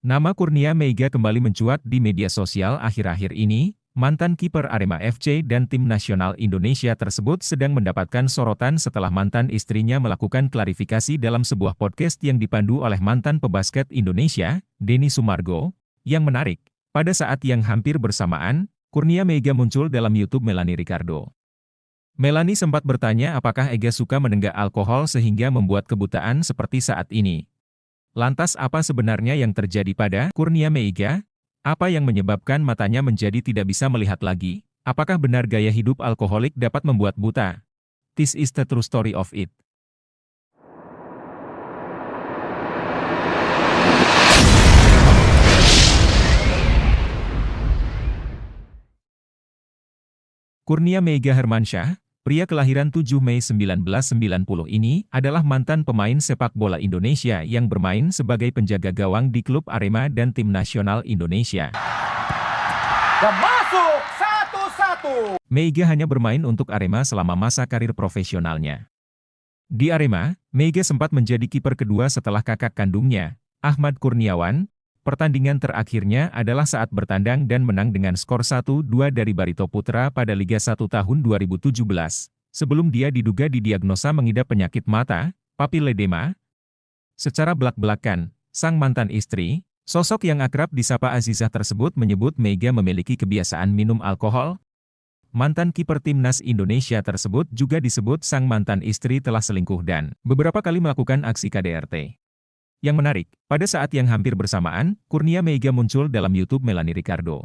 Nama Kurnia Meiga kembali mencuat di media sosial akhir-akhir ini. Mantan kiper Arema FC dan tim nasional Indonesia tersebut sedang mendapatkan sorotan setelah mantan istrinya melakukan klarifikasi dalam sebuah podcast yang dipandu oleh mantan pebasket Indonesia, Denny Sumargo. Yang menarik, pada saat yang hampir bersamaan, Kurnia Meiga muncul dalam YouTube Melanie Ricardo. Melanie sempat bertanya apakah Ega suka menenggak alkohol sehingga membuat kebutaan seperti saat ini. Lantas apa sebenarnya yang terjadi pada Kurnia Meiga? Apa yang menyebabkan matanya menjadi tidak bisa melihat lagi? Apakah benar gaya hidup alkoholik dapat membuat buta? This is the true story of it. Kurnia Meiga Hermansyah, pria kelahiran 7 Mei 1990 ini adalah mantan pemain sepak bola Indonesia yang bermain sebagai penjaga gawang di klub Arema dan tim nasional Indonesia. Dan masuk 1-1. Meiga hanya bermain untuk Arema selama masa karir profesionalnya. Di Arema, Meiga sempat menjadi kiper kedua setelah kakak kandungnya, Ahmad Kurniawan. Pertandingan terakhirnya adalah saat bertandang dan menang dengan skor 1-2 dari Barito Putra pada Liga 1 tahun 2017, sebelum dia diduga didiagnosa mengidap penyakit mata, papiledema. Secara belak-belakan, sang mantan istri, sosok yang akrab disapa Azizah tersebut menyebut Meiga memiliki kebiasaan minum alkohol. Mantan kiper timnas Indonesia tersebut juga disebut sang mantan istri telah selingkuh dan beberapa kali melakukan aksi KDRT. Yang menarik, pada saat yang hampir bersamaan, Kurnia Meiga muncul dalam YouTube Melanie Ricardo.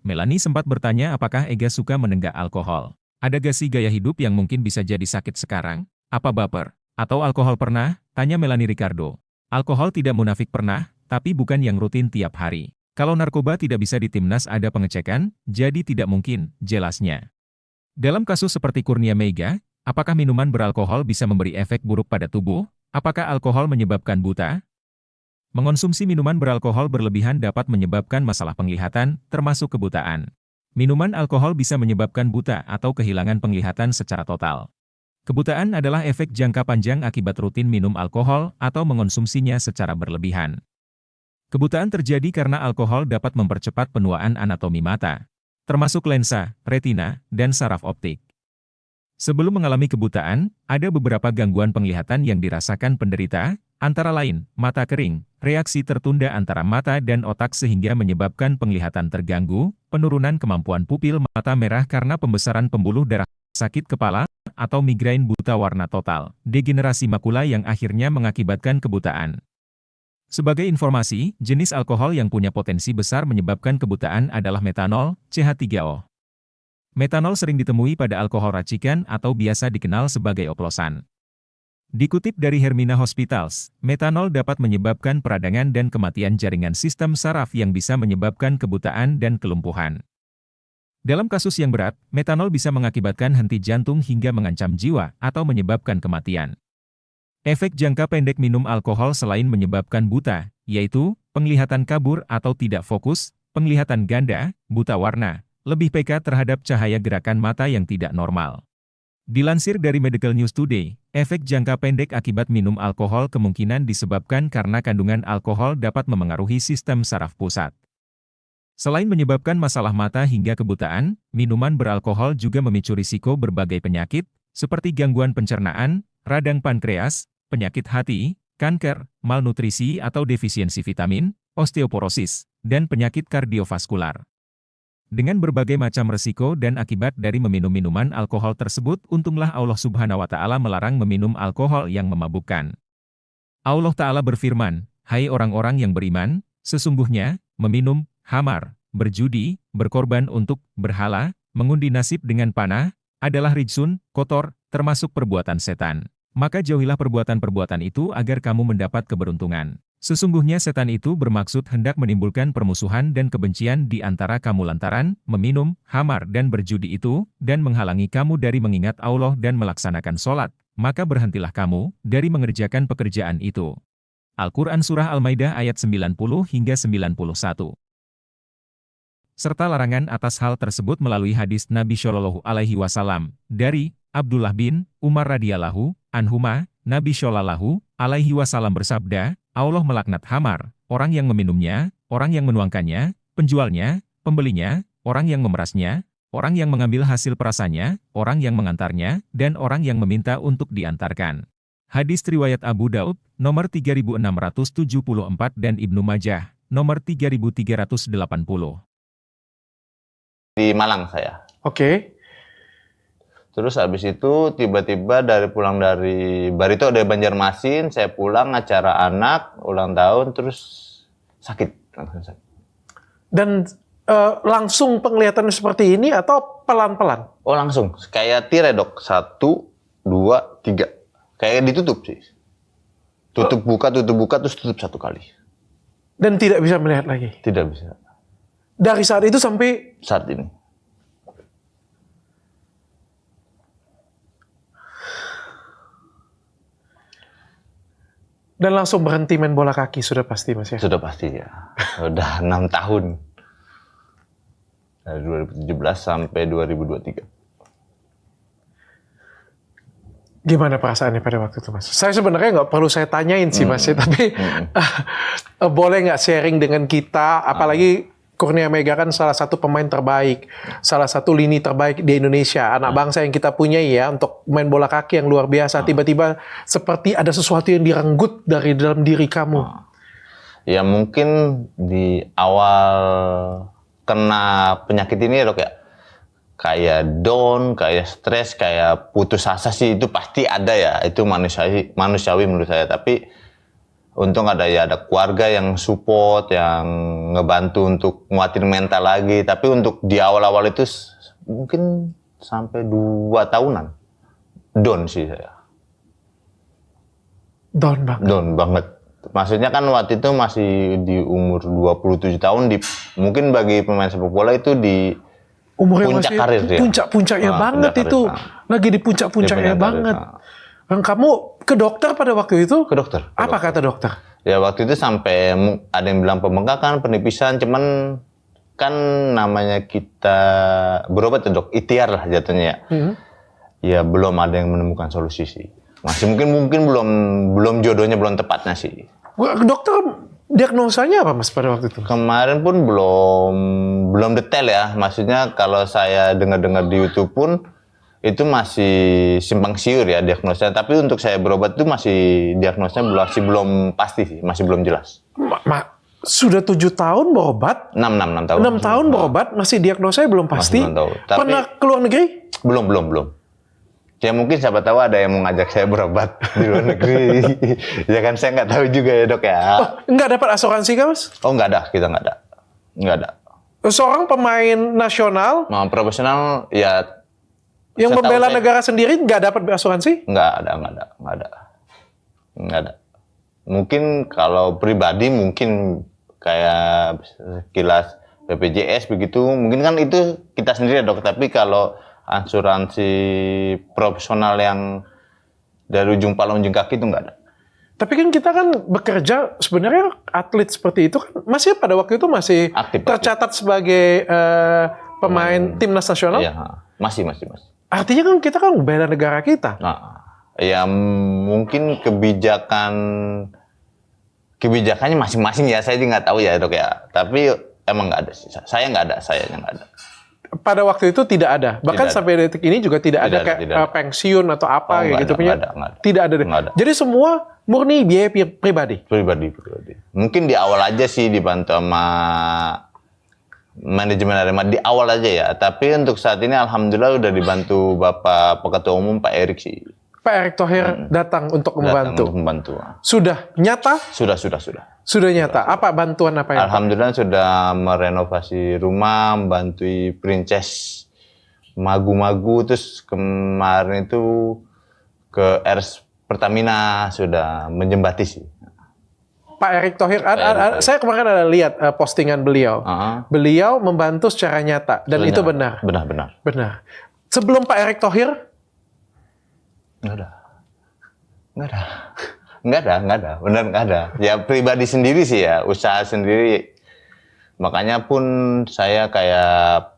Melanie sempat bertanya apakah Ega suka menenggak alkohol. Ada gak sih gaya hidup yang mungkin bisa jadi sakit sekarang? Apa baper? Atau alkohol pernah? Tanya Melanie Ricardo. Alkohol tidak munafik pernah, tapi bukan yang rutin tiap hari. Kalau narkoba tidak bisa di timnas ada pengecekan, jadi tidak mungkin, jelasnya. Dalam kasus seperti Kurnia Meiga, apakah minuman beralkohol bisa memberi efek buruk pada tubuh? Apakah alkohol menyebabkan buta? Mengonsumsi minuman beralkohol berlebihan dapat menyebabkan masalah penglihatan, termasuk kebutaan. Minuman alkohol bisa menyebabkan buta atau kehilangan penglihatan secara total. Kebutaan adalah efek jangka panjang akibat rutin minum alkohol atau mengonsumsinya secara berlebihan. Kebutaan terjadi karena alkohol dapat mempercepat penuaan anatomi mata, termasuk lensa, retina, dan saraf optik. Sebelum mengalami kebutaan, ada beberapa gangguan penglihatan yang dirasakan penderita, antara lain, mata kering, reaksi tertunda antara mata dan otak sehingga menyebabkan penglihatan terganggu, penurunan kemampuan pupil mata merah karena pembesaran pembuluh darah, sakit kepala, atau migrain buta warna total, degenerasi makula yang akhirnya mengakibatkan kebutaan. Sebagai informasi, jenis alkohol yang punya potensi besar menyebabkan kebutaan adalah metanol, CH3O. Metanol sering ditemui pada alkohol racikan atau biasa dikenal sebagai oplosan. Dikutip dari Hermina Hospitals, metanol dapat menyebabkan peradangan dan kematian jaringan sistem saraf yang bisa menyebabkan kebutaan dan kelumpuhan. Dalam kasus yang berat, metanol bisa mengakibatkan henti jantung hingga mengancam jiwa atau menyebabkan kematian. Efek jangka pendek minum alkohol selain menyebabkan buta, yaitu penglihatan kabur atau tidak fokus, penglihatan ganda, buta warna, lebih peka terhadap cahaya gerakan mata yang tidak normal. Dilansir dari Medical News Today, efek jangka pendek akibat minum alkohol kemungkinan disebabkan karena kandungan alkohol dapat memengaruhi sistem saraf pusat. Selain menyebabkan masalah mata hingga kebutaan, minuman beralkohol juga memicu risiko berbagai penyakit, seperti gangguan pencernaan, radang pankreas, penyakit hati, kanker, malnutrisi atau defisiensi vitamin, osteoporosis, dan penyakit kardiovaskular. Dengan berbagai macam resiko dan akibat dari meminum minuman alkohol tersebut, untunglah Allah Subhanahu wa Ta'ala melarang meminum alkohol yang memabukkan. Allah Ta'ala berfirman, "Hai orang-orang yang beriman, sesungguhnya meminum, khamar, berjudi, berkorban untuk berhala, mengundi nasib dengan panah, adalah rijsun, kotor, termasuk perbuatan setan. Maka jauhilah perbuatan-perbuatan itu agar kamu mendapat keberuntungan. Sesungguhnya setan itu bermaksud hendak menimbulkan permusuhan dan kebencian di antara kamu lantaran meminum, khamar dan berjudi itu, dan menghalangi kamu dari mengingat Allah dan melaksanakan sholat, maka berhentilah kamu dari mengerjakan pekerjaan itu." Al-Quran Surah Al-Maidah ayat 90 hingga 91. Serta larangan atas hal tersebut melalui hadis Nabi Shallallahu Alaihi Wasallam dari Abdullah bin Umar radhiyallahu anhuma, Nabi Shallallahu Alaihi Wasallam bersabda, Allah melaknat khamar, orang yang meminumnya, orang yang menuangkannya, penjualnya, pembelinya, orang yang memerasnya, orang yang mengambil hasil perasannya, orang yang mengantarnya, dan orang yang meminta untuk diantarkan. Hadis riwayat Abu Daud, nomor 3674 dan Ibnu Majah, nomor 3380. Di Malang saya. Oke. Terus habis itu tiba-tiba pulang dari Barito dari Banjarmasin, saya pulang acara anak, ulang tahun, terus sakit. Dan langsung penglihatan seperti ini atau pelan-pelan? Oh langsung, kayak tirai dok, 1, 2, 3. Kayak ditutup sih. Tutup buka, terus tutup 1 kali. Dan tidak bisa melihat lagi? Tidak bisa. Dari saat itu sampai? Saat ini. Dan langsung berhenti main bola kaki, sudah pasti Mas ya? Sudah pasti ya. Sudah 6 tahun. Dari 2017 sampai 2023. Gimana perasaannya pada waktu itu Mas? Saya sebenarnya nggak perlu saya tanyain sih Mas ya, tapi boleh nggak sharing dengan kita, apalagi Kurnia Mega kan salah satu pemain terbaik, salah satu lini terbaik di Indonesia, anak bangsa yang kita punya ya, untuk main bola kaki yang luar biasa. Tiba-tiba seperti ada sesuatu yang direnggut dari dalam diri kamu. Ya mungkin di awal kena penyakit ini ya dok ya, kayak down, kayak stres, kayak putus asa sih itu pasti ada ya, itu manusiawi menurut saya. Tapi untung ada keluarga yang support, yang ngebantu untuk nguatin mental lagi. Tapi untuk di awal-awal itu mungkin sampai 2 tahunan. Down sih saya. Down banget? Down banget. Maksudnya kan waktu itu masih di umur 27 tahun. Mungkin bagi pemain sepak bola itu di umurnya puncak masih karir ya. Puncak-puncaknya banget itu. Lagi di puncak-puncaknya banget. Dan kamu ke dokter pada waktu itu? Ke dokter. Apa kata dokter? Ya waktu itu sampai ada yang bilang pembengkakan, penipisan, cuman kan namanya kita berobat ya dok, ikhtiar lah jatuhnya ya. Ya belum ada yang menemukan solusi sih. Masih mungkin belum jodohnya, belum tepatnya sih. Dokter diagnosanya apa Mas pada waktu itu? Kemarin pun belum detail ya. Maksudnya kalau saya dengar-dengar di YouTube pun itu masih simpang siur ya diagnosanya. Tapi untuk saya berobat itu masih diagnosanya masih belum pasti sih, masih belum jelas. Sudah 7 tahun berobat? 6 tahun. 6 tahun berobat, masih diagnosanya belum pasti? Tapi, pernah keluar negeri? Belum. Ya mungkin siapa tahu ada yang mau ngajak saya berobat di luar negeri. Ya kan saya nggak tahu juga ya dok ya. Oh, nggak dapat asuransi kan Mas? Oh nggak ada, kita nggak ada. Seorang pemain nasional? Profesional ya. Yang membela negara sendiri nggak dapat asuransi? Nggak ada. Mungkin kalau pribadi mungkin kayak sekilas BPJS begitu, mungkin kan itu kita sendiri dok. Tapi kalau asuransi profesional yang dari ujung pala ujung kaki itu nggak ada. Tapi kan kita kan bekerja, sebenarnya atlet seperti itu kan masih pada waktu itu masih aktif, tercatat sebagai pemain timnas nasional? Iya, masih. Artinya kan kita kan bela negara kita. Nah, ya mungkin kebijakannya masing-masing ya, saya nggak tahu ya dok ya. Tapi emang nggak ada sih, sayanya nggak ada. Pada waktu itu tidak ada, bahkan sampai detik ini juga tidak ada kayak pensiun atau apa kayak gitu punya. Tidak ada deh. Jadi semua murni biaya pribadi. Pribadi. Mungkin di awal aja sih dibantu sama manajemen Arema di awal aja ya. Tapi untuk saat ini alhamdulillah udah dibantu Bapak Ketua Umum Pak Erik sih. Pak Erick Thohir datang untuk membantu. Sudah nyata? Sudah nyata. Apa bantuan apa yang? Alhamdulillah sudah merenovasi rumah, membantu Princess Magu-Magu, terus kemarin itu ke RS Pertamina sudah menjembati sih. Pak Erick Thohir, saya kemarin ada lihat postingan beliau. Beliau membantu secara nyata dan itu benar. Benar. Sebelum Pak Erick Thohir? Nggak ada. Benar nggak ada. Ya pribadi sendiri sih ya, usaha sendiri. Makanya pun saya kayak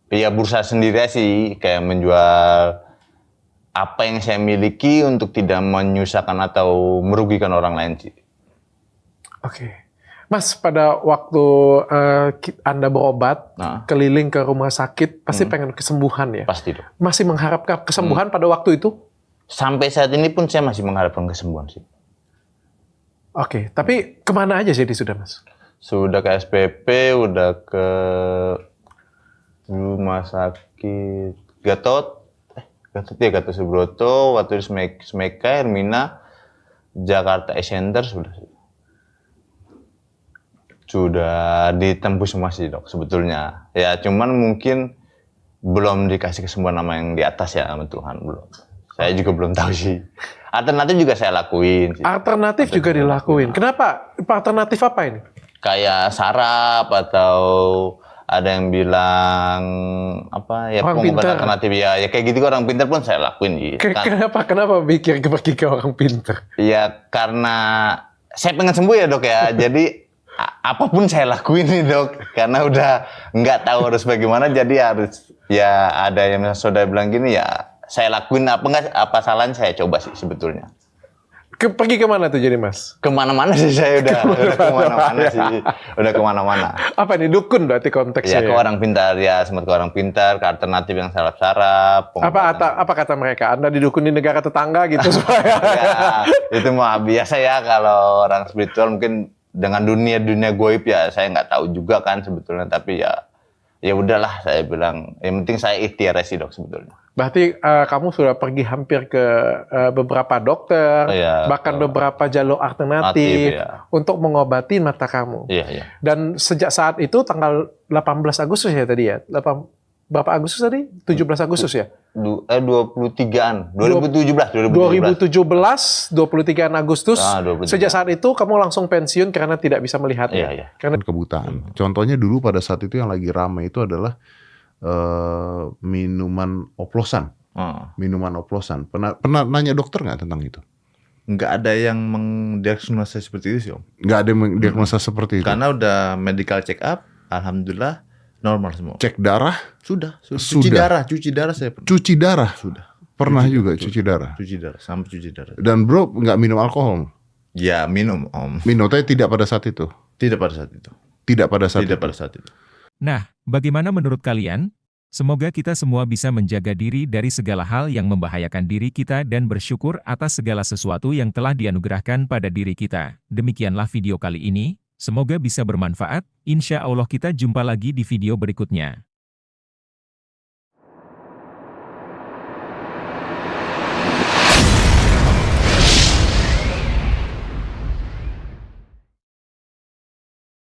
ya berusaha sendiri sih, kayak menjual apa yang saya miliki untuk tidak menyusahkan atau merugikan orang lain sih. Oke. Mas, pada waktu Anda berobat, keliling ke rumah sakit, pasti pengen kesembuhan ya? Pasti dong. Masih mengharapkan kesembuhan pada waktu itu? Sampai saat ini pun saya masih mengharapkan kesembuhan sih. Oke, tapi kemana aja jadi sudah, Mas? Sudah ke SPP, udah ke rumah sakit Gatot Subroto, waktu itu Smeka, Hermina, Jakarta Center sudah ditembus semua sih dok sebetulnya. Ya cuman mungkin belum dikasih kesembuhan nama yang di atas ya sama Tuhan, belum. Saya juga belum tahu sih. Alternatif juga saya lakuin sih. Alternatif juga dilakuin. Kenapa? Alternatif apa ini? Kayak saraf atau ada yang bilang apa ya pengobatan alternatif ya kayak gitu orang pintar pun saya lakuin gitu. Kenapa pikir pergi ke orang pintar? Ya karena saya pengen sembuh ya dok ya. Jadi apapun saya lakuin nih dok, karena udah nggak tahu harus bagaimana, jadi harus ya ada yang saudara bilang gini ya saya lakuin apa salahnya saya coba sih sebetulnya. Pergi kemana tuh jadi mas? Kemana-mana sih saya udah kemana-mana sih, udah kemana-mana. Apa ini dukun berarti konteksnya? Ya ke orang pintar ya, sempat ke orang pintar, ke alternatif yang saraf-saraf. Apa kata mereka? Anda didukun di negara tetangga gitu supaya? Ya itu mah biasa ya kalau orang spiritual mungkin. Dengan dunia goib ya saya nggak tahu juga kan sebetulnya, tapi ya udahlah saya bilang yang penting saya ikhtiar sih dok sebetulnya. Berarti kamu sudah pergi hampir ke beberapa dokter, bahkan beberapa jalur alternatif untuk mengobati mata kamu. Iya. Dan sejak saat itu tanggal 18 Agustus ya tadi ya? Berapa Agustus tadi? 17 Agustus ya? 23-an. 2017, 23 Agustus. 23. Sejak saat itu kamu langsung pensiun karena tidak bisa melihat. Iya. Karena kebutaan. Contohnya dulu pada saat itu yang lagi ramai itu adalah minuman oplosan. Minuman oplosan. Pernah nanya dokter nggak tentang itu? Nggak ada yang mendiagnosa seperti itu sih om. Nggak ada yang mendiagnosa seperti itu? Karena udah medical check up, alhamdulillah normal semua. Cek darah? Sudah. Cuci darah saya pernah. Cuci darah? Sudah. Pernah juga cuci darah? Cuci darah, sampai cuci darah. Dan bro nggak minum alkohol? Ya minum om. Minum, tapi tidak pada saat itu? Tidak pada saat itu. Tidak pada saat itu? Nah, bagaimana menurut kalian? Semoga kita semua bisa menjaga diri dari segala hal yang membahayakan diri kita dan bersyukur atas segala sesuatu yang telah dianugerahkan pada diri kita. Demikianlah video kali ini. Semoga bisa bermanfaat. Insya Allah kita jumpa lagi di video berikutnya.